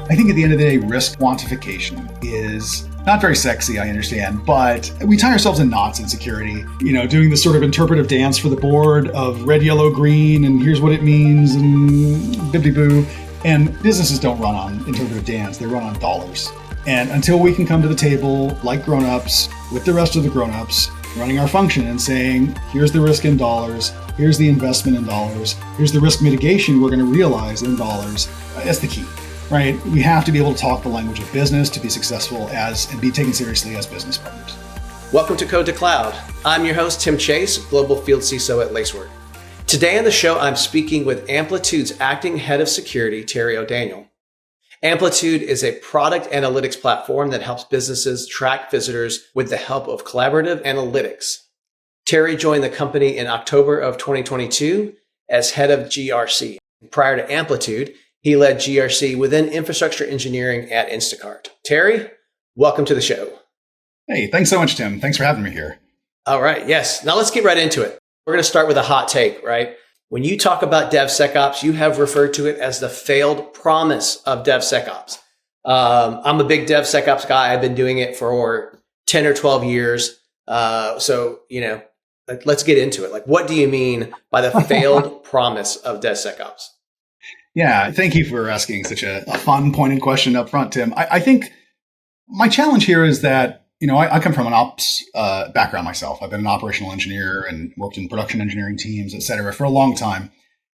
I think at the end of the day, risk quantification is not very sexy, I understand, but we tie ourselves in knots in security, doing this sort of interpretive dance for the board of red, yellow, green, and here's what it means, and bibbidi-boo. And businesses don't run on interpretive dance, they run on dollars. And until we can come to the table like grown-ups, with the rest of the grown-ups, running our function and saying, here's the risk in dollars, here's the investment in dollars, here's the risk mitigation we're going to realize in dollars, that's the key. Right? We have to be able to talk the language of business to be successful and be taken seriously as business partners. Welcome to Code to Cloud. I'm your host, Tim Chase, Global Field CISO at Lacework. Today on the show, I'm speaking with Amplitude's acting head of security, Terry O'Daniel. Amplitude is a product analytics platform that helps businesses track visitors with the help of collaborative analytics. Terry joined the company in October of 2022 as head of GRC. Prior to Amplitude, he led GRC within infrastructure engineering at Instacart. Terry, welcome to the show. Hey, thanks so much, Tim. Thanks for having me here. All right. Yes. Now let's get right into it. We're going to start with a hot take, right? When you talk about DevSecOps, you have referred to it as the failed promise of DevSecOps. I'm a big DevSecOps guy. I've been doing it for 10 or 12 years. Let's get into it. Like, what do you mean by the failed promise of DevSecOps? Yeah, thank you for asking such a fun, pointed question up front, Tim. I think my challenge here is that, I come from an ops background myself. I've been an operational engineer and worked in production engineering teams, et cetera, for a long time.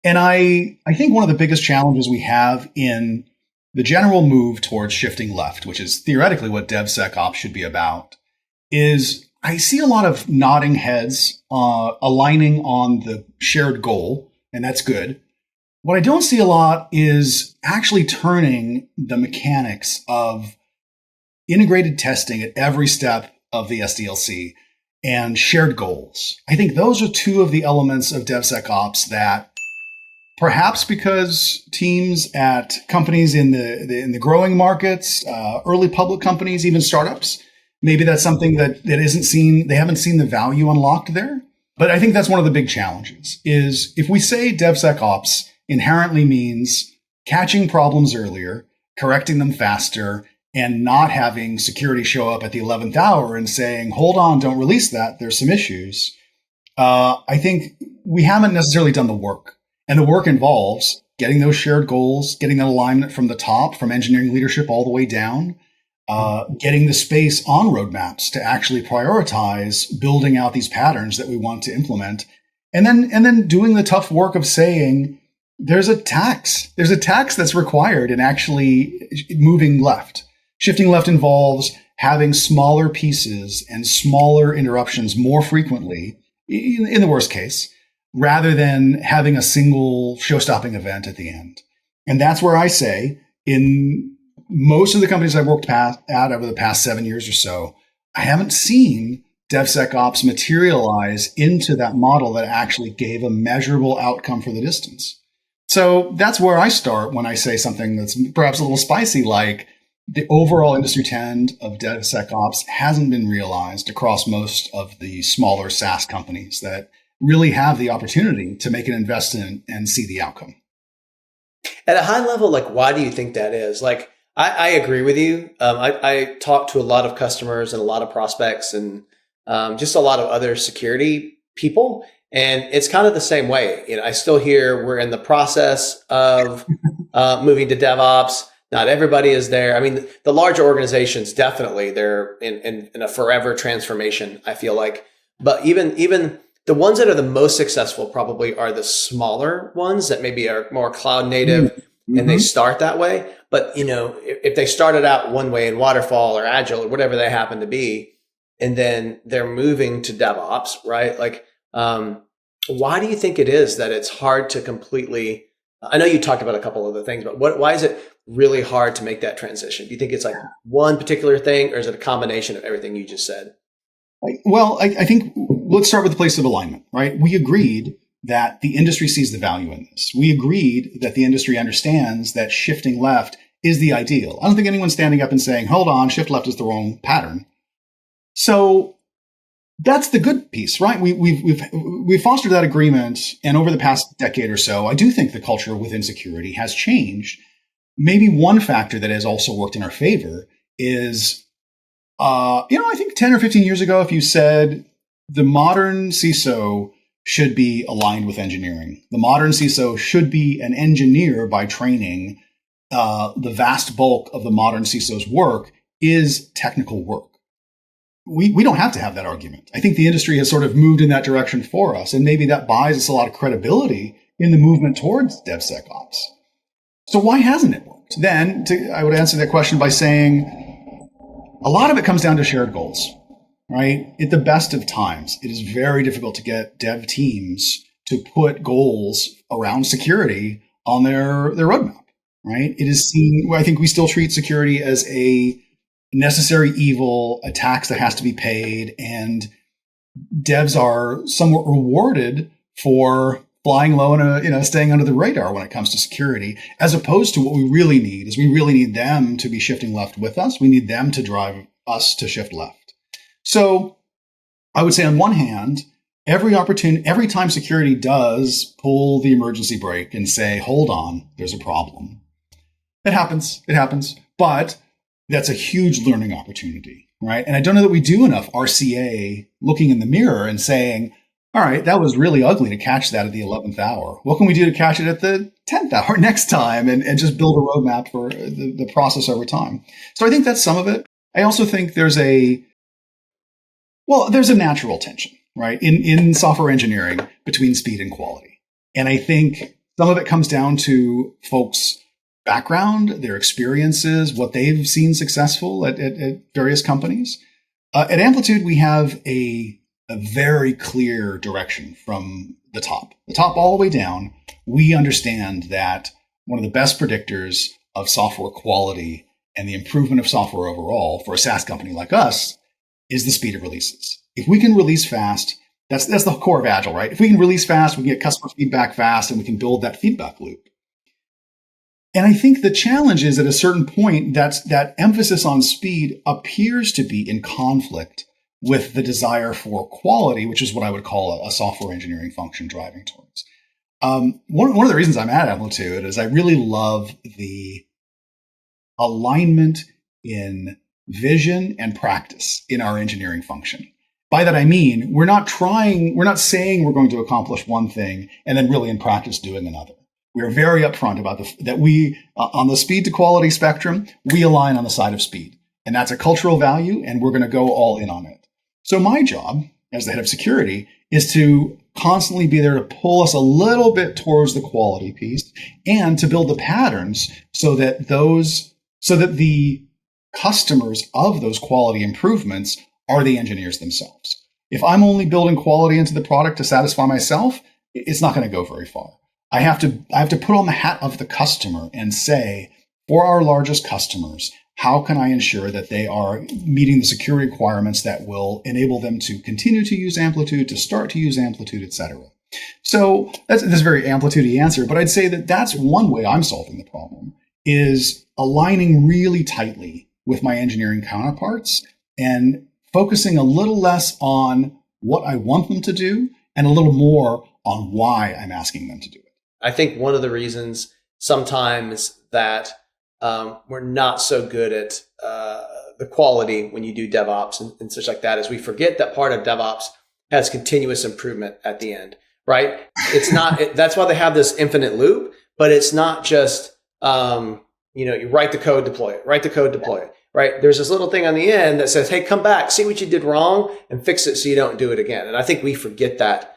And I think one of the biggest challenges we have in the general move towards shifting left, which is theoretically what DevSecOps should be about, is I see a lot of nodding heads aligning on the shared goal, and that's good. What I don't see a lot is actually turning the mechanics of integrated testing at every step of the SDLC and shared goals. I think those are two of the elements of DevSecOps that perhaps because teams at companies in the growing markets, early public companies, even startups, maybe that's something that isn't seen, they haven't seen the value unlocked there. But I think that's one of the big challenges is if we say DevSecOps inherently means catching problems earlier, correcting them faster, and not having security show up at the 11th hour and saying, hold on, don't release that, there's some issues. I think we haven't necessarily done the work. And the work involves getting those shared goals, getting that alignment from the top, from engineering leadership all the way down, getting the space on roadmaps to actually prioritize building out these patterns that we want to implement. And then doing the tough work of saying, there's a tax that's required in actually moving left. Shifting left involves having smaller pieces and smaller interruptions more frequently, in the worst case, rather than having a single show-stopping event at the end. And that's where I say, in most of the companies I've worked at over the past 7 years or so, I haven't seen DevSecOps materialize into that model that actually gave a measurable outcome for the distance. So that's where I start when I say something that's perhaps a little spicy, like the overall industry trend of DevSecOps hasn't been realized across most of the smaller SaaS companies that really have the opportunity to make an investment and see the outcome. At a high level, why do you think that is? I agree with you. I talk to a lot of customers and a lot of prospects and just a lot of other security people. And it's kind of the same way. I still hear we're in the process of moving to DevOps. Not everybody is there. I mean, the larger organizations, definitely, they're in a forever transformation, I feel like. But even the ones that are the most successful probably are the smaller ones that maybe are more cloud native and they start that way. But, if they started out one way in waterfall or agile or whatever they happen to be, and then they're moving to DevOps, right? Why do you think it is that it's hard to completely, I know you talked about a couple other things, but why is it really hard to make that transition? Do you think it's one particular thing, or is it a combination of everything you just said? Well, I think let's start with the place of alignment, right? We agreed that the industry sees the value in this. We agreed that the industry understands that shifting left is the ideal. I don't think anyone's standing up and saying, hold on, shift left is the wrong pattern. So that's the good piece, right? We've fostered that agreement. And over the past decade or so, I do think the culture within security has changed maybe one factor that has also worked in our favor is, I think 10 or 15 years ago, if you said the modern CISO should be aligned with engineering, the modern CISO should be an engineer by training, the vast bulk of the modern CISO's work is technical work. We don't have to have that argument. I think the industry has sort of moved in that direction for us, and maybe that buys us a lot of credibility in the movement towards DevSecOps. So why hasn't it worked? Then I would answer that question by saying a lot of it comes down to shared goals, right? At the best of times, it is very difficult to get dev teams to put goals around security on their roadmap, right? It is seen, I think we still treat security as a necessary evil, a tax that has to be paid, and devs are somewhat rewarded for flying low and staying under the radar when it comes to security, as opposed to what we really need is we really need them to be shifting left with us. We need them to drive us to shift left. So I would say on one hand, every time security does pull the emergency brake and say, hold on, there's a problem. It happens. But that's a huge learning opportunity, right? And I don't know that we do enough RCA looking in the mirror and saying, all right, that was really ugly to catch that at the 11th hour. What can we do to catch it at the 10th hour next time and just build a roadmap for the process over time? So I think that's some of it. I also think there's a natural tension, right, in software engineering between speed and quality. And I think some of it comes down to folks' background, their experiences, what they've seen successful at various companies. At Amplitude, we have a very clear direction from the top all the way down. We understand that one of the best predictors of software quality and the improvement of software overall for a SaaS company like us is the speed of releases. If we can release fast, that's the core of Agile, right? If we can release fast, we can get customer feedback fast, and we can build that feedback loop. And I think the challenge is at a certain point that emphasis on speed appears to be in conflict with the desire for quality, which is what I would call a software engineering function driving towards. One of the reasons I'm at Amplitude is I really love the alignment in vision and practice in our engineering function. By that I mean, we're not saying we're going to accomplish one thing and then really in practice doing another. We are very upfront about that we, on the speed to quality spectrum, we align on the side of speed. And that's a cultural value, and we're going to go all in on it. So my job as the head of security is to constantly be there to pull us a little bit towards the quality piece and to build the patterns so that the customers of those quality improvements are the engineers themselves. If I'm only building quality into the product to satisfy myself, it's not going to go very far. I have to put on the hat of the customer and say, for our largest customers, how can I ensure that they are meeting the security requirements that will enable them to continue to use Amplitude, to start to use Amplitude, et cetera? So that's a very Amplitude-y answer, but I'd say that that's one way I'm solving the problem, is aligning really tightly with my engineering counterparts and focusing a little less on what I want them to do and a little more on why I'm asking them to do it. I think one of the reasons sometimes that we're not so good at the quality when you do DevOps and such like that is we forget that part of DevOps has continuous improvement at the end, right? It's not, that's why they have this infinite loop, but it's not just, you write the code, deploy it, right? There's this little thing on the end that says, hey, come back, see what you did wrong and fix it so you don't do it again. And I think we forget that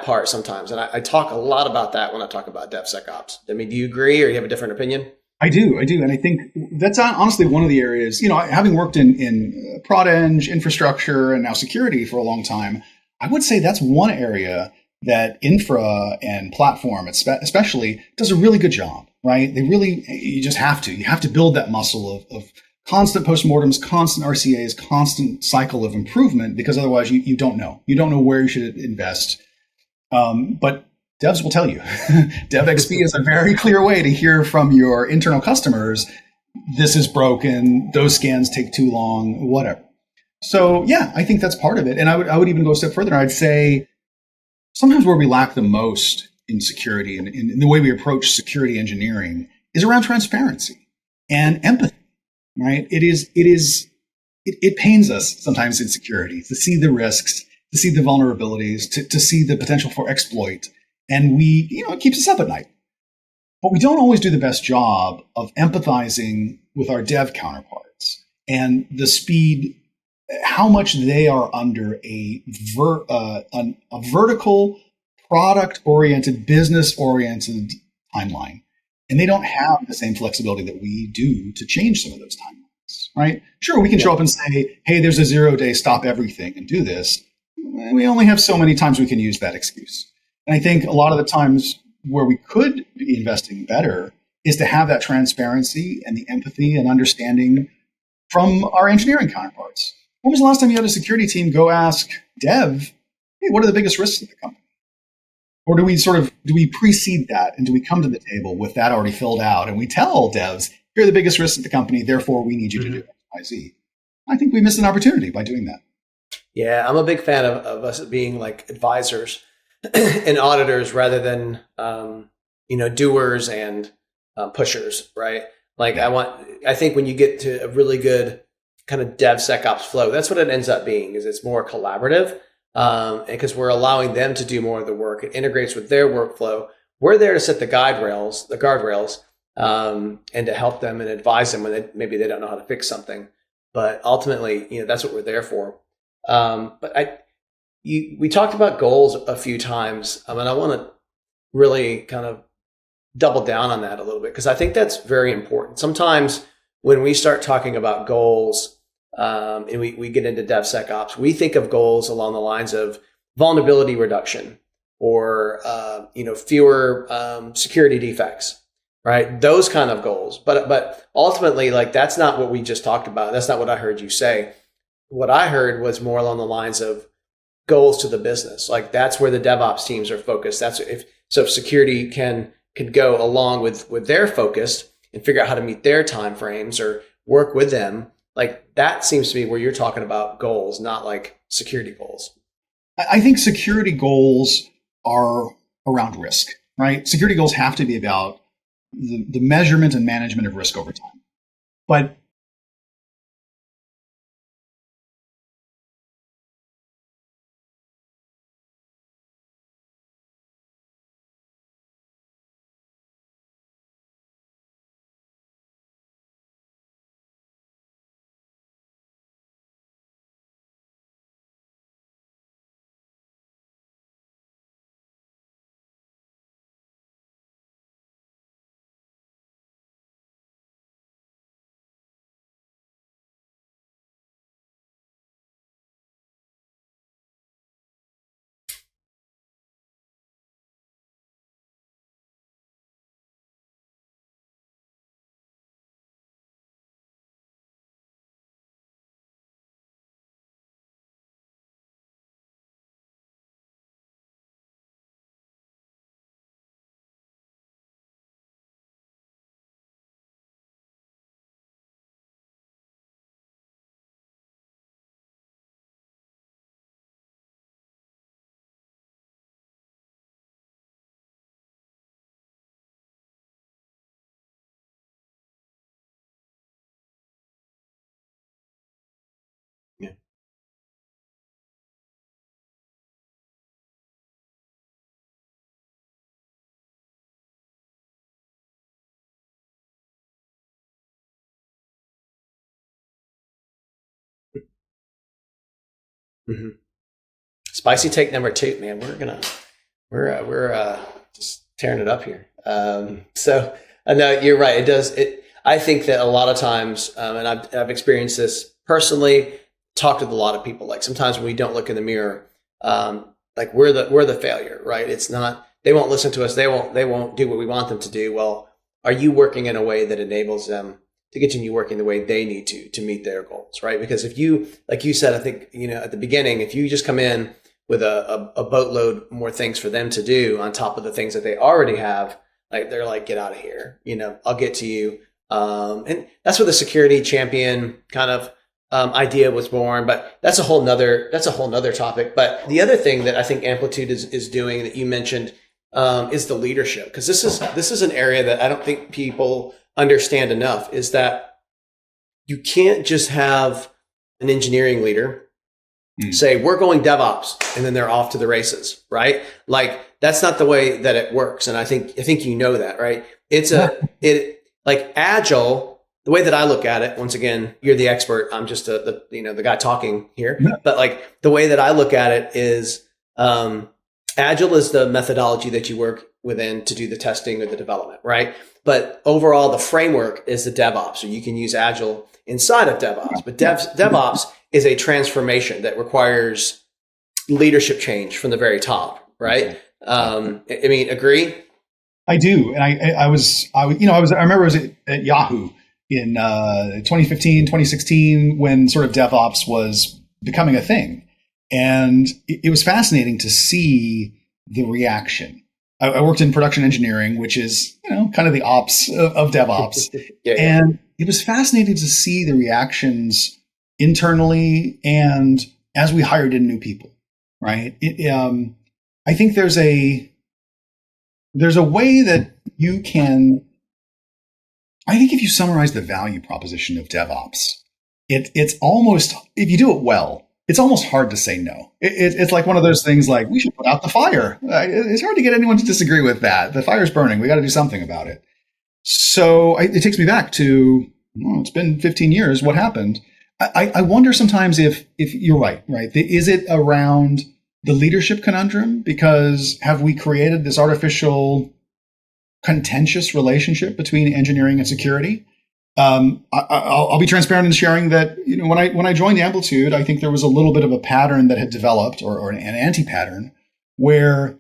part sometimes. And I talk a lot about that when I talk about DevSecOps. I mean, do you agree or you have a different opinion? I do. And I think that's honestly one of the areas, having worked in prod eng, infrastructure, and now security for a long time, I would say that's one area that infra and platform especially does a really good job, right? You just have to build that muscle of constant postmortems, constant RCAs, constant cycle of improvement, because otherwise you don't know. You don't know where you should invest. But devs will tell you. DevXP is a very clear way to hear from your internal customers, this is broken, those scans take too long, whatever. So yeah, I think that's part of it. And I would even go a step further. I'd say sometimes where we lack the most in security and in the way we approach security engineering is around transparency and empathy, right? It pains us sometimes in security to see the risks, to see the vulnerabilities, to see the potential for exploit. And it keeps us up at night. But we don't always do the best job of empathizing with our dev counterparts and the speed, how much they are under a vertical, product-oriented, business-oriented timeline. And they don't have the same flexibility that we do to change some of those timelines, right? Sure, we can show up and say, hey, there's a 0-day stop everything and do this. We only have so many times we can use that excuse. And I think a lot of the times where we could be investing better is to have that transparency and the empathy and understanding from our engineering counterparts. When was the last time you had a security team go ask dev, hey, what are the biggest risks of the company? Or do we precede that and do we come to the table with that already filled out and we tell devs, here are the biggest risks of the company, therefore we need you to do X, Y, Z. I think we missed an opportunity by doing that. Yeah, I'm a big fan of us being like advisors and auditors rather than doers and pushers, right? Like I think when you get to a really good kind of DevSecOps flow, that's what it ends up being. Is it's more collaborative because we're allowing them to do more of the work. It integrates with their workflow. We're there to set the guardrails, and to help them and advise them when maybe they don't know how to fix something. But ultimately, that's what we're there for. We talked about goals a few times, and I want to really kind of double down on that a little bit because I think that's very important. Sometimes when we start talking about goals and we get into DevSecOps, we think of goals along the lines of vulnerability reduction or fewer security defects, right? Those kind of goals. But ultimately, like that's not what we just talked about. That's not what I heard you say. What I heard was more along the lines of goals to the business. Like that's where the DevOps teams are focused. If security can go along with their focus and figure out how to meet their timeframes or work with them. Like that seems to be where you're talking about goals, not like security goals. I think security goals are around risk, right? Security goals have to be about the measurement and management of risk over time. But Yeah. Mm-hmm. Spicy take number 2, man. We're just tearing it up here. So no, you're right. It does. I think that a lot of times, and I've experienced this personally. Talked with a lot of people. Like sometimes when we don't look in the mirror, like we're the failure, right? It's not. They won't listen to us. They won't do what we want them to do. Well, are you working in a way that enables them to continue working the way they need to meet their goals, right? Because if you, like you said, I think at the beginning, if you just come in with a boatload more things for them to do on top of the things that they already have, like they're like, get out of here. I'll get to you. And that's where the security champion kind of idea was born, but that's a whole nother topic. But the other thing that I think Amplitude is doing that you mentioned is the leadership. Because this is an area that I don't think people understand enough, is that you can't just have an engineering leader say, we're going DevOps, and then they're off to the races, right? Like, that's not the way that it works. And I think you know that, right? It's like Agile, the way that I look at it, once again, you're the expert. I'm just the guy talking here. Yeah. But like the way that I look at it is Agile is the methodology that you work within to do the testing or the development, right? But overall, the framework is the DevOps, or you can use Agile inside of DevOps. But DevOps is a transformation that requires leadership change from the very top, right? I mean, agree? I do. And I remember I was at Yahoo in 2015, 2016, when sort of DevOps was becoming a thing. And it was fascinating to see the reaction. I worked in production engineering, which is, kind of the ops of DevOps. Yeah. And it was fascinating to see the reactions internally and as we hired in new people, right? I think there's a way that you can, I think if you summarize the value proposition of DevOps, it's almost, if you do it well, it's almost hard to say no. It's like one of those things like, we should put out the fire. It's hard to get anyone to disagree with that. The fire's burning. We got to do something about it. So it takes me back to, it's been 15 years. What happened? I wonder sometimes if you're right? Is it around the leadership conundrum? Because have we created this artificial contentious relationship between engineering and security? I'll be transparent in sharing that, when I joined Amplitude, I think there was a little bit of a pattern that had developed, or an anti-pattern, where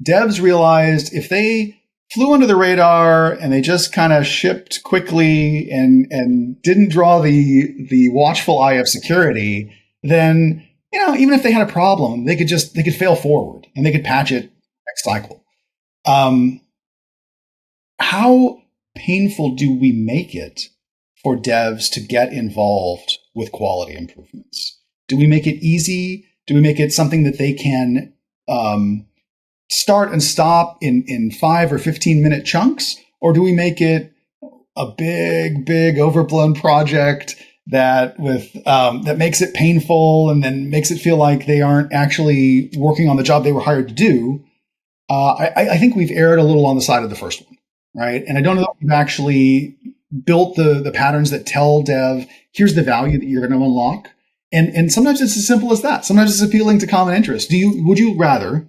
devs realized if they flew under the radar and they just kind of shipped quickly and didn't draw the watchful eye of security, then, even if they had a problem, they could fail forward and they could patch it next cycle. How painful do we make it for devs to get involved with quality improvements? Do we make it easy? Do we make it something that they can start and stop in 5 or 15-minute chunks? Or do we make it a big overblown project that makes it painful and then makes it feel like they aren't actually working on the job they were hired to do? I think we've erred a little on the side of the first one, right? And I don't know that we've actually built the patterns that tell dev, here's the value that you're going to unlock. And sometimes it's as simple as that. Sometimes it's appealing to common interest. Would you rather,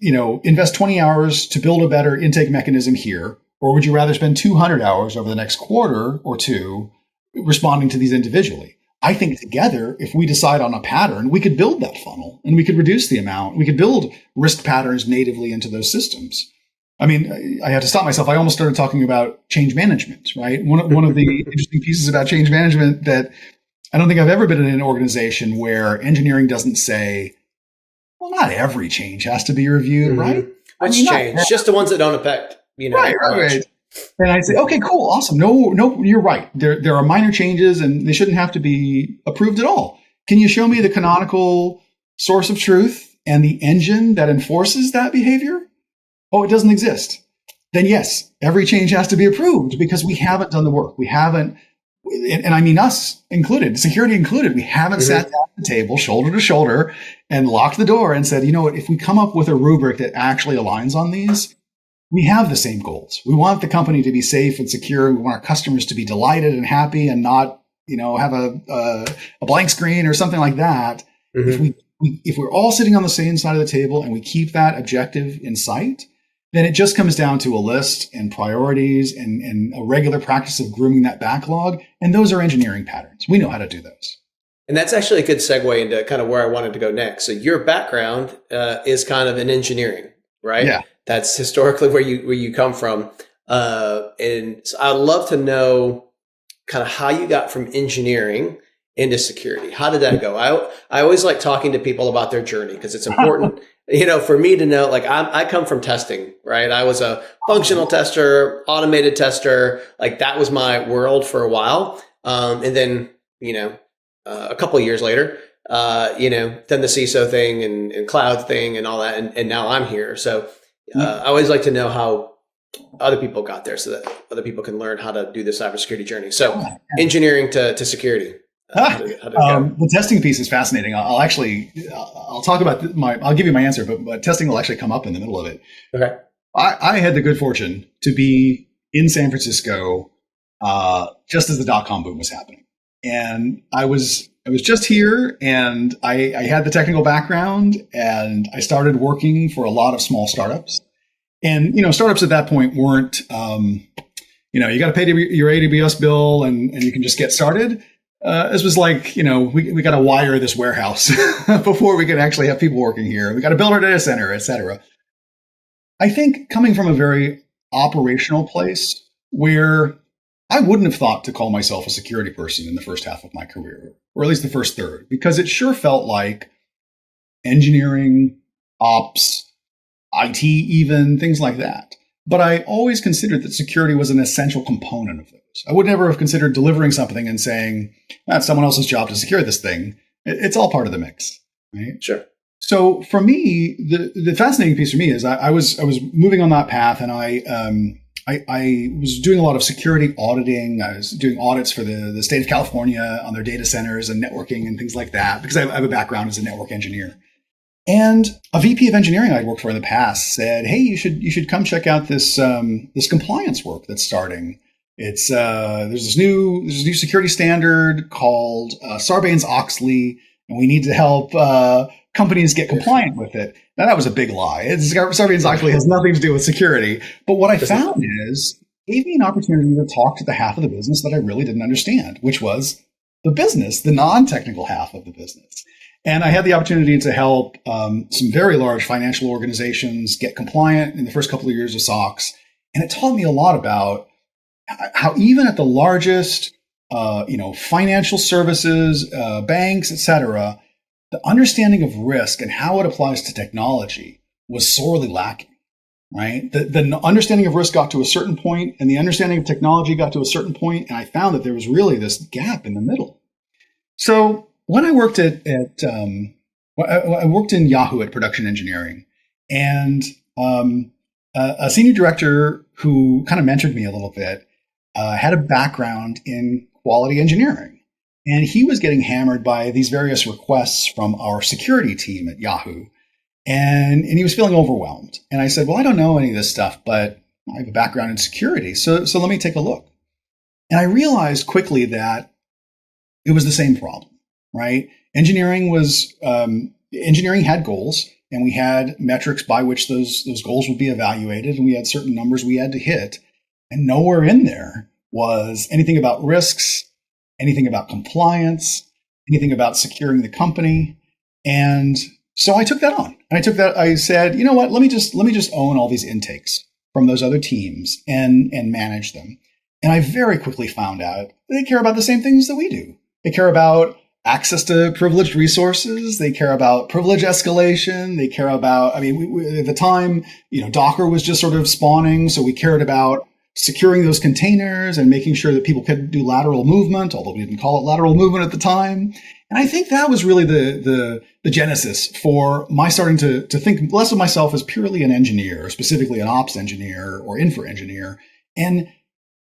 invest 20 hours to build a better intake mechanism here, or would you rather spend 200 hours over the next quarter or two responding to these individually? I think together, if we decide on a pattern, we could build that funnel and we could reduce the amount. We could build risk patterns natively into those systems. I mean, I had to stop myself. I almost started talking about change management, right? One of the interesting pieces about change management that I don't think I've ever been in an organization where engineering doesn't say, well, not every change has to be reviewed, right? Which change? Just the ones that don't affect, Right. And I say, okay, cool, awesome. No, you're right. There are minor changes and they shouldn't have to be approved at all. Can you show me the canonical source of truth and the engine that enforces that behavior? Oh, it doesn't exist. Then yes, every change has to be approved because we haven't done the work. We haven't, and I mean us included, security included, we haven't sat down at the table shoulder to shoulder and locked the door and said, you know what, if we come up with a rubric that actually aligns on these, we have the same goals. We want the company to be safe and secure. We want our customers to be delighted and happy and not, have a blank screen or something like that. If we're all sitting on the same side of the table and we keep that objective in sight, then it just comes down to a list and priorities and a regular practice of grooming that backlog. And those are engineering patterns. We know how to do those. And that's actually a good segue into kind of where I wanted to go next. So your background is kind of in engineering, right? Yeah. That's historically where you come from. And so I'd love to know kind of how you got from engineering into security. How did that go? I always like talking to people about their journey because it's important, for me to know, like I come from testing, right? I was a functional tester, automated tester. Like that was my world for a while. And then, a couple of years later, then the CISO thing and cloud thing and all that. And now I'm here. So I always like to know how other people got there so that other people can learn how to do the cybersecurity journey. So engineering to security. How did it go? The testing piece is fascinating. I'll talk about I'll give you my answer, but testing will actually come up in the middle of it. Okay. I had the good fortune to be in San Francisco just as the dot-com boom was happening. And I was just here, and I had the technical background, and I started working for a lot of small startups. And, startups at that point weren't, you got to pay your AWS bill and you can just get started. This was like, we got to wire this warehouse before we could actually have people working here. We got to build our data center, et cetera. I think coming from a very operational place where I wouldn't have thought to call myself a security person in the first half of my career, or at least the first third, because it sure felt like engineering, ops, IT even, things like that. But I always considered that security was an essential component of those. I would never have considered delivering something and saying, that's someone else's job to secure this thing. It's all part of the mix, right? Sure. So for me, the fascinating piece for me is I was moving on that path, and I was doing a lot of security auditing. I was doing audits for the state of California on their data centers and networking and things like that, because I have a background as a network engineer. And a VP of engineering I'd worked for in the past said, "Hey, you should come check out this compliance work that's starting. It's there's this new security standard called Sarbanes-Oxley, and we need to help companies get compliant with it." Now, that was a big lie. Sarbanes-Oxley has nothing to do with security. But what I found is it gave me an opportunity to talk to the half of the business that I really didn't understand, which was the business, the non-technical half of the business. And I had the opportunity to help some very large financial organizations get compliant in the first couple of years of SOX. And it taught me a lot about how even at the largest, financial services, banks, et cetera, the understanding of risk and how it applies to technology was sorely lacking, right? The understanding of risk got to a certain point, and the understanding of technology got to a certain point, and I found that there was really this gap in the middle. So when I worked I worked in Yahoo at production engineering, and a senior director who kind of mentored me a little bit had a background in quality engineering. And he was getting hammered by these various requests from our security team at Yahoo. And he was feeling overwhelmed. And I said, well, I don't know any of this stuff, but I have a background in security. So let me take a look. And I realized quickly that it was the same problem, right? Engineering had goals, and we had metrics by which those goals would be evaluated. And we had certain numbers we had to hit. And nowhere in there was anything about risks, anything about compliance, anything about securing the company. And so I took that on. And I said, you know what, let me just own all these intakes from those other teams and manage them. And I very quickly found out they care about the same things that we do. They care about access to privileged resources. They care about privilege escalation. They care about, at the time, Docker was just sort of spawning. So we cared about securing those containers and making sure that people could do lateral movement, although we didn't call it lateral movement at the time. And I think that was really the genesis for my starting to think less of myself as purely an engineer, specifically an ops engineer or infra engineer. And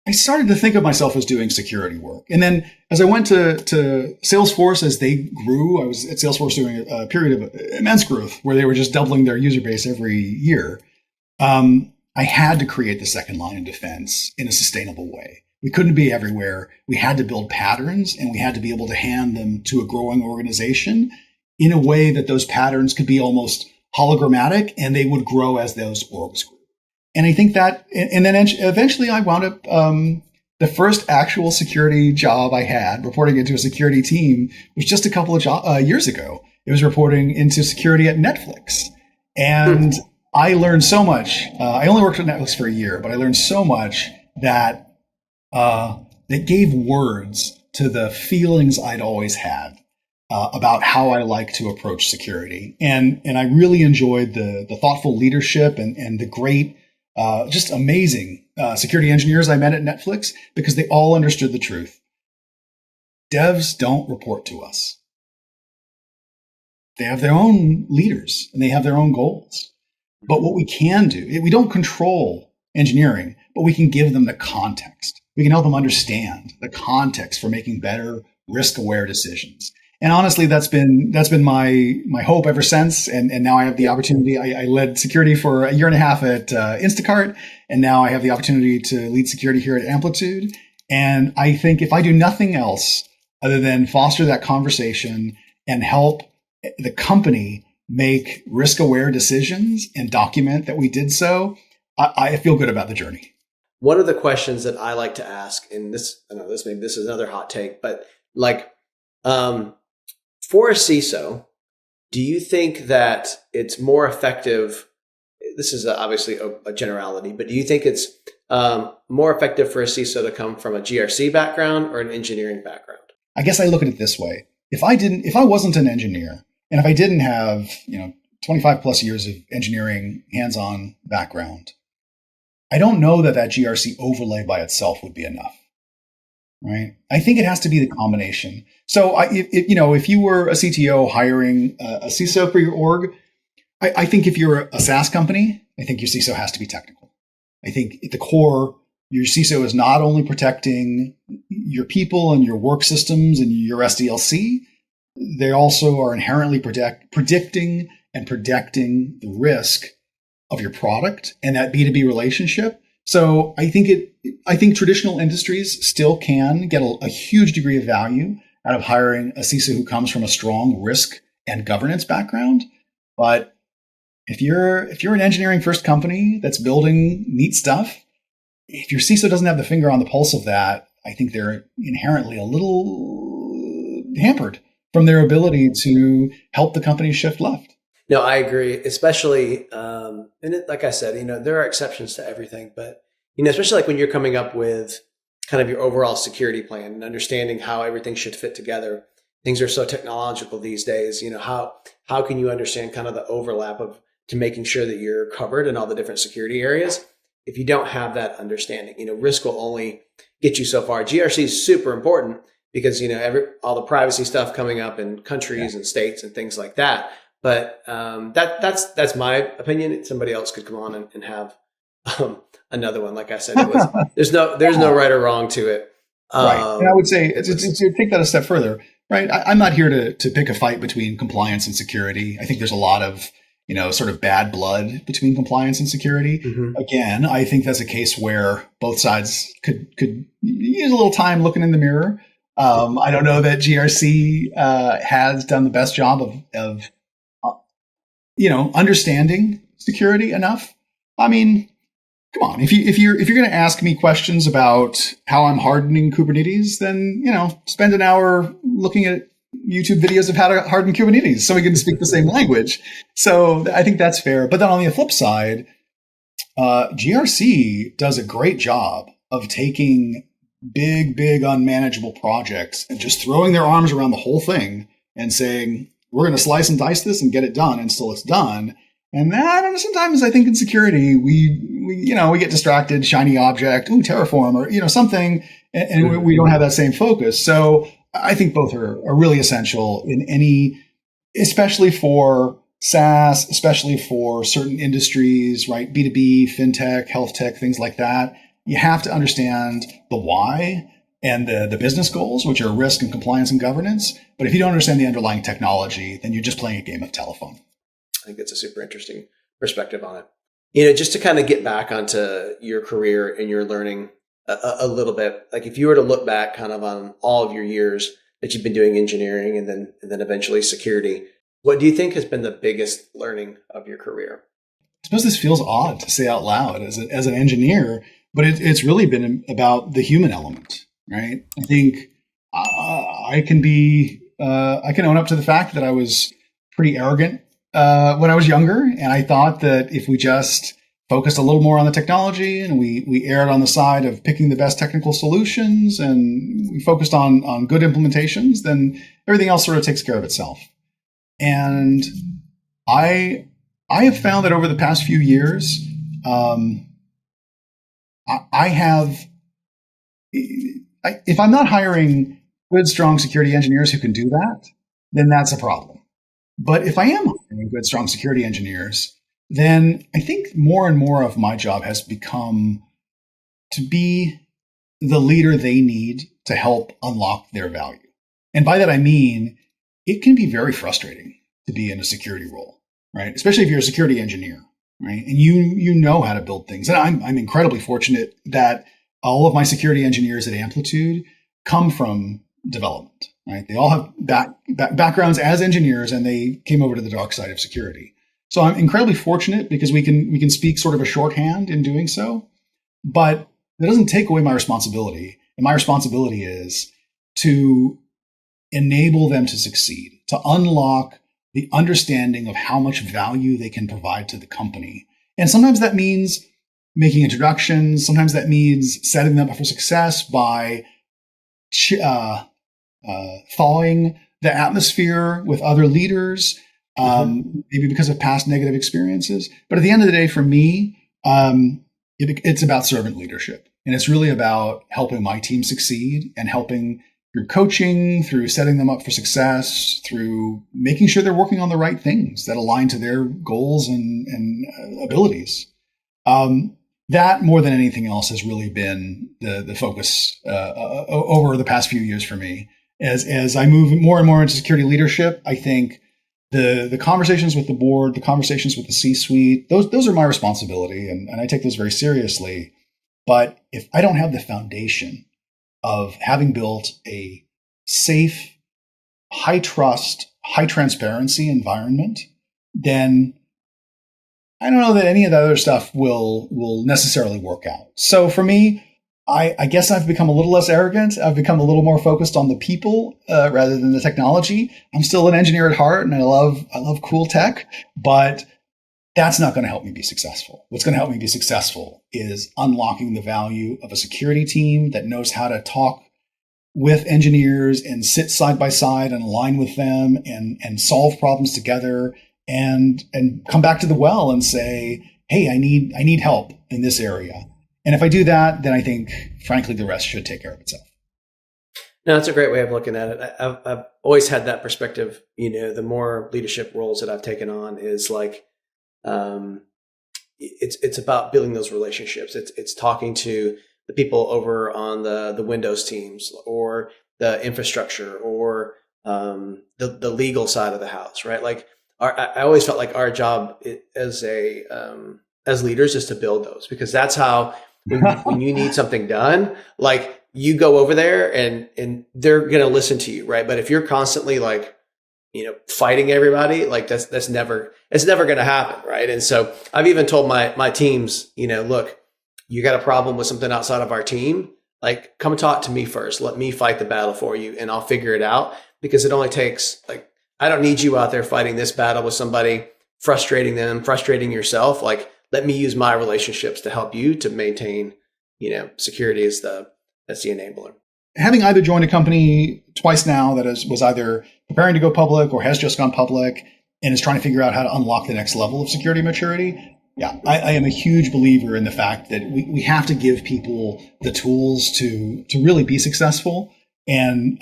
I started to think of myself as doing security work. And then as I went to Salesforce, as they grew, I was at Salesforce doing a period of immense growth where they were just doubling their user base every year. I had to create the second line of defense in a sustainable way. We couldn't be everywhere. We had to build patterns, and we had to be able to hand them to a growing organization in a way that those patterns could be almost hologrammatic, and they would grow as those orgs grew. And I think that, and then eventually I wound up, the first actual security job I had reporting into a security team was just a couple of years ago. It was reporting into security at Netflix. And I learned so much. I only worked at Netflix for a year, but I learned so much that gave words to the feelings I'd always had about how I like to approach security. And I really enjoyed the thoughtful leadership and the great, just amazing security engineers I met at Netflix, because they all understood the truth. Devs don't report to us. They have their own leaders and they have their own goals. But what we can do, we don't control engineering, but we can give them the context. We can help them understand the context for making better risk-aware decisions. And honestly, that's been my hope ever since. And now I have the opportunity. I led security for a year and a half at Instacart, and now I have the opportunity to lead security here at Amplitude. And I think if I do nothing else other than foster that conversation and help the company make risk-aware decisions and document that we did so, I feel good about the journey. One of the questions that I like to ask, and this is another hot take, but like, for a CISO, do you think that it's more effective? This is obviously a generality, but do you think it's more effective for a CISO to come from a GRC background or an engineering background? I guess I look at it this way: if I wasn't an engineer, and if I didn't have 25 plus years of engineering hands-on background, I don't know that GRC overlay by itself would be enough. Right? I think it has to be the combination. So, if you were a CTO hiring a CISO for your org, I think if you're a SaaS company, I think your CISO has to be technical. I think at the core, your CISO is not only protecting your people and your work systems and your SDLC, they also are inherently predicting and protecting the risk of your product and that B2B relationship. So I think traditional industries still can get a huge degree of value out of hiring a CISO who comes from a strong risk and governance background. But if you're an engineering first company that's building neat stuff, if your CISO doesn't have the finger on the pulse of that, I think they're inherently a little hampered from their ability to help the company shift left. No, I agree, especially, like I said, there are exceptions to everything, but, especially like when you're coming up with kind of your overall security plan and understanding how everything should fit together. Things are so technological these days, how can you understand kind of the overlap to making sure that you're covered in all the different security areas? If you don't have that understanding, risk will only get you so far. GRC is super important because, all the privacy stuff coming up in countries and states and things like that. But that's my opinion. Somebody else could come on and have another one. Like I said, there's no right or wrong to it. Right. And I would say to take that a step further, right? I'm not here to pick a fight between compliance and security. I think there's a lot of sort of bad blood between compliance and security. Mm-hmm. Again, I think that's a case where both sides could use a little time looking in the mirror. I don't know that GRC has done the best job of understanding security enough. I mean, come on. If you're going to ask me questions about how I'm hardening Kubernetes, then spend an hour looking at YouTube videos of how to harden Kubernetes so we can speak the same language. So I think that's fair. But then on the flip side, GRC does a great job of taking big unmanageable projects and just throwing their arms around the whole thing and saying, we're going to slice and dice this and get it done until it's done. And that sometimes I think in security, we get distracted, shiny object, Terraform or, something, and we don't have that same focus. So I think both are really essential in any, especially for SaaS, especially for certain industries, right? B2B, fintech, health tech, things like that. You have to understand the why and the business goals, which are risk and compliance and governance. But if you don't understand the underlying technology, then you're just playing a game of telephone. I think that's a super interesting perspective on it. Just to kind of get back onto your career and your learning a little bit, like if you were to look back kind of on all of your years that you've been doing engineering and then eventually security, what do you think has been the biggest learning of your career? I suppose this feels odd to say out loud as an engineer, but it's really been about the human element, right? I think I can own up to the fact that I was pretty arrogant when I was younger, and I thought that if we just focused a little more on the technology and we erred on the side of picking the best technical solutions and we focused on good implementations, then everything else sort of takes care of itself. And I have found that over the past few years, if I'm not hiring good, strong security engineers who can do that, then that's a problem. But if I am hiring good, strong security engineers, then I think more and more of my job has become to be the leader they need to help unlock their value. And by that, I mean, it can be very frustrating to be in a security role, right? Especially if you're a security engineer, right? And you know how to build things. And I'm incredibly fortunate that all of my security engineers at Amplitude come from development, right? They all have backgrounds as engineers, and they came over to the dark side of security. So I'm incredibly fortunate because we can speak sort of a shorthand in doing so, but that doesn't take away my responsibility. And my responsibility is to enable them to succeed, to unlock the understanding of how much value they can provide to the company. And sometimes that means making introductions. Sometimes that means setting them up for success by thawing the atmosphere with other leaders, maybe because of past negative experiences. But at the end of the day, for me, it's about servant leadership. And it's really about helping my team succeed and helping through coaching, through setting them up for success, through making sure they're working on the right things that align to their goals and abilities. That more than anything else has really been the focus over the past few years for me. As I move more and more into security leadership, I think the conversations with the board, the conversations with the C-suite, those are my responsibility, and I take those very seriously. But if I don't have the foundation of having built a safe, high trust, high transparency environment, then I don't know that any of the other stuff will necessarily work out. So for me, I guess I've become a little less arrogant. I've become a little more focused on the people rather than the technology. I'm still an engineer at heart, and I love cool tech, but that's not going to help me be successful. What's going to help me be successful is unlocking the value of a security team that knows how to talk with engineers and sit side by side and align with them and solve problems together and come back to the well and say, hey, I need help in this area. And if I do that, then I think, frankly, the rest should take care of itself. No, that's a great way of looking at it. I've always had that perspective. The more leadership roles that I've taken on is like, it's about building those relationships. It's talking to the people over on the Windows teams or the infrastructure or the legal side of the house, right? Like I always felt like our job as leaders is to build those, because that's how when you need something done, like you go over there and they're going to listen to you, right? But if you're constantly like, fighting everybody, like it's never going to happen. Right. And so I've even told my teams, look, you got a problem with something outside of our team, like come talk to me first. Let me fight the battle for you and I'll figure it out, because it only takes I don't need you out there fighting this battle with somebody, frustrating them, frustrating yourself. Like, let me use my relationships to help you to maintain, security as the enabler. Having either joined a company twice now that was either preparing to go public or has just gone public and is trying to figure out how to unlock the next level of security maturity, yeah, I am a huge believer in the fact that we have to give people the tools to really be successful. And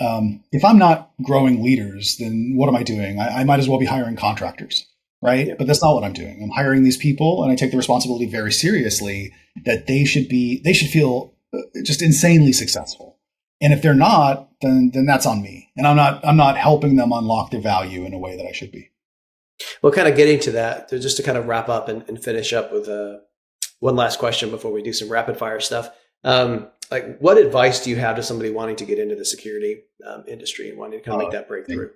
if I'm not growing leaders, then what am I doing? I might as well be hiring contractors, right? Yeah. But that's not what I'm doing. I'm hiring these people, and I take the responsibility very seriously that they should feel just insanely successful. And if they're not, then that's on me. And I'm not helping them unlock their value in a way that I should be. Well, kind of getting to that, just to kind of wrap up and finish up with one last question before we do some rapid fire stuff. Like, what advice do you have to somebody wanting to get into the security industry and wanting to kind of make that breakthrough?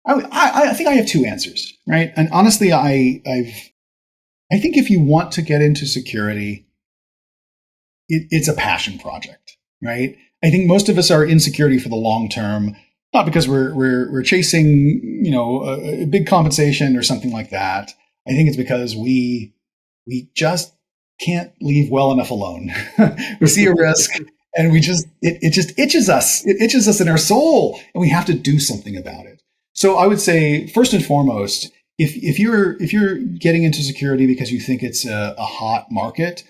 I think I have two answers, right? And honestly, I think if you want to get into security, it's a passion project, right? I think most of us are in security for the long term, not because we're chasing, a big compensation or something like that. I think it's because we just can't leave well enough alone. We see a risk and it just itches us. It itches us in our soul, and we have to do something about it. So I would say, first and foremost, if you're getting into security because you think it's a hot market,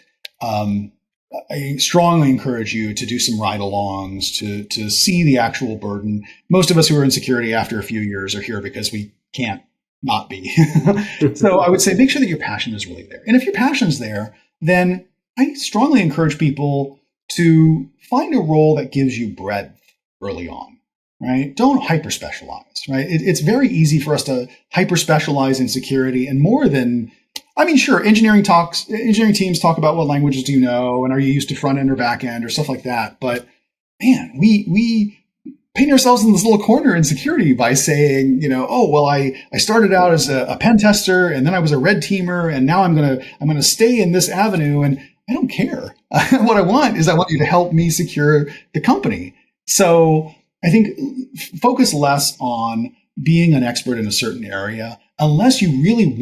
I strongly encourage you to do some ride-alongs, to see the actual burden. Most of us who are in security after a few years are here because we can't not be. So I would say make sure that your passion is really there. And if your passion's there, then I strongly encourage people to find a role that gives you breadth early on, right? Don't hyper specialize, right? It's very easy for us to hyper specialize in security, and more than, I mean, sure, engineering teams talk about what languages do you know, and are you used to front end or back end or stuff like that. But man, we paint ourselves in this little corner in security by saying, oh, well, I started out as a pen tester, and then I was a red teamer, and now I'm gonna stay in this avenue, and I don't care. What I want you to help me secure the company. So I think focus less on being an expert in a certain area, unless you really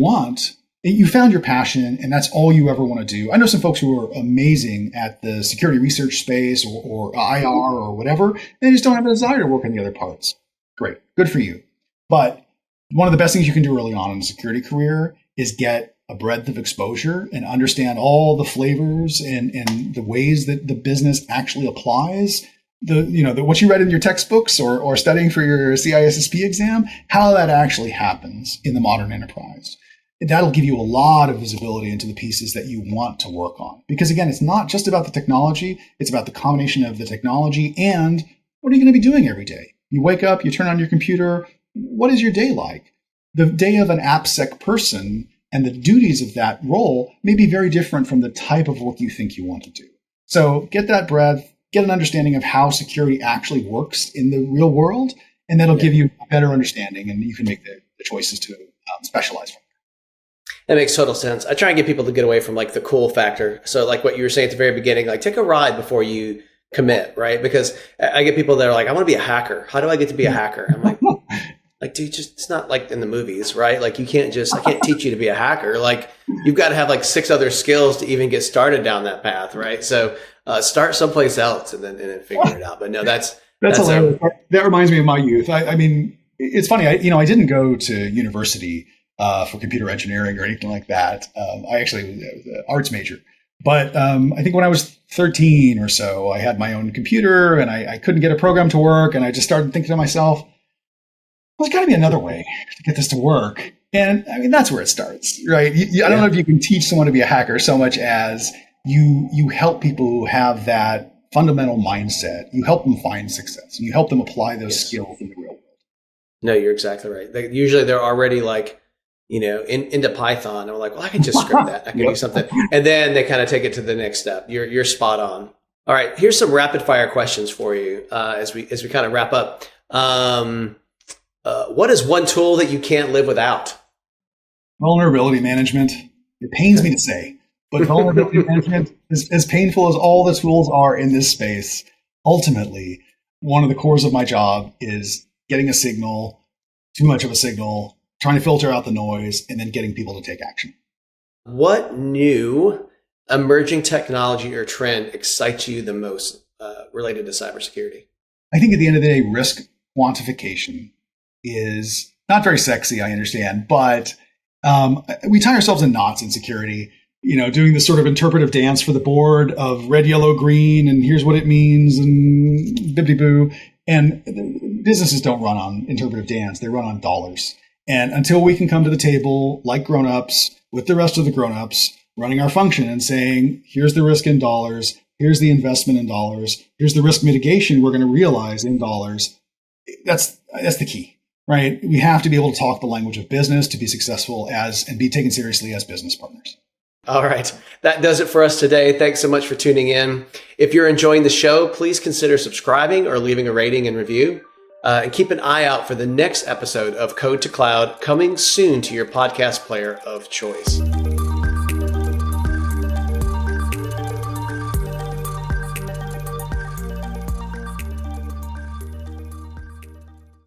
you found your passion and that's all you ever want to do. I know some folks who are amazing at the security research space or IR or whatever, and they just don't have a desire to work on the other parts. Great. Good for you. But one of the best things you can do early on in a security career is get a breadth of exposure and understand all the flavors and the ways that the business actually applies what you read in your textbooks or studying for your CISSP exam, how that actually happens in the modern enterprise. That'll give you a lot of visibility into the pieces that you want to work on. Because again, it's not just about the technology, it's about the combination of the technology and what are you going to be doing every day? You wake up, you turn on your computer, what is your day like? The day of an AppSec person and the duties of that role may be very different from the type of work you think you want to do. So get that breadth, get an understanding of how security actually works in the real world, and that'll give you a better understanding, and you can make the choices to specialize from. That makes total sense. I try and get people to get away from like the cool factor. So like what you were saying at the very beginning, like take a ride before you commit, right? Because I get people that are like, I want to be a hacker. How do I get to be a hacker? I'm like, dude, it's not like in the movies, right? Like I can't teach you to be a hacker. Like you've got to have like 6 other skills to even get started down that path, right? So start someplace else and then figure it out. But no, that's hilarious. That reminds me of my youth. I mean, it's funny. I didn't go to university for computer engineering or anything like that. I actually was an arts major. But I think when I was 13 or so, I had my own computer and I couldn't get a program to work. And I just started thinking to myself, there's got to be another way to get this to work. And I mean, that's where it starts, right? I don't know if you can teach someone to be a hacker so much as you help people who have that fundamental mindset. You help them find success and you help them apply those skills in the real world. No, you're exactly right. Usually they're already like, into Python. I'm like, well, I can just script that. I can do something. And then they kind of take it to the next step. You're spot on. All right. Here's some rapid fire questions for you as we kind of wrap up. What is one tool that you can't live without? Vulnerability management. It pains me to say, but vulnerability management is as painful as all the tools are in this space. Ultimately, one of the cores of my job is getting a signal, too much of a signal, trying to filter out the noise, and then getting people to take action. What new emerging technology or trend excites you the most related to cybersecurity? I think at the end of the day, risk quantification is not very sexy, I understand, but we tie ourselves in knots in security, doing this sort of interpretive dance for the board of red, yellow, green, and here's what it means, and bibbidi-boo. And businesses don't run on interpretive dance, they run on dollars. And until we can come to the table like grown-ups with the rest of the grown-ups running our function and saying, here's the risk in dollars, here's the investment in dollars, here's the risk mitigation we're going to realize in dollars, that's the key, right? We have to be able to talk the language of business to be successful and be taken seriously as business partners. All right. That does it for us today. Thanks so much for tuning in. If you're enjoying the show, please consider subscribing or leaving a rating and review. And keep an eye out for the next episode of Code to Cloud coming soon to your podcast player of choice.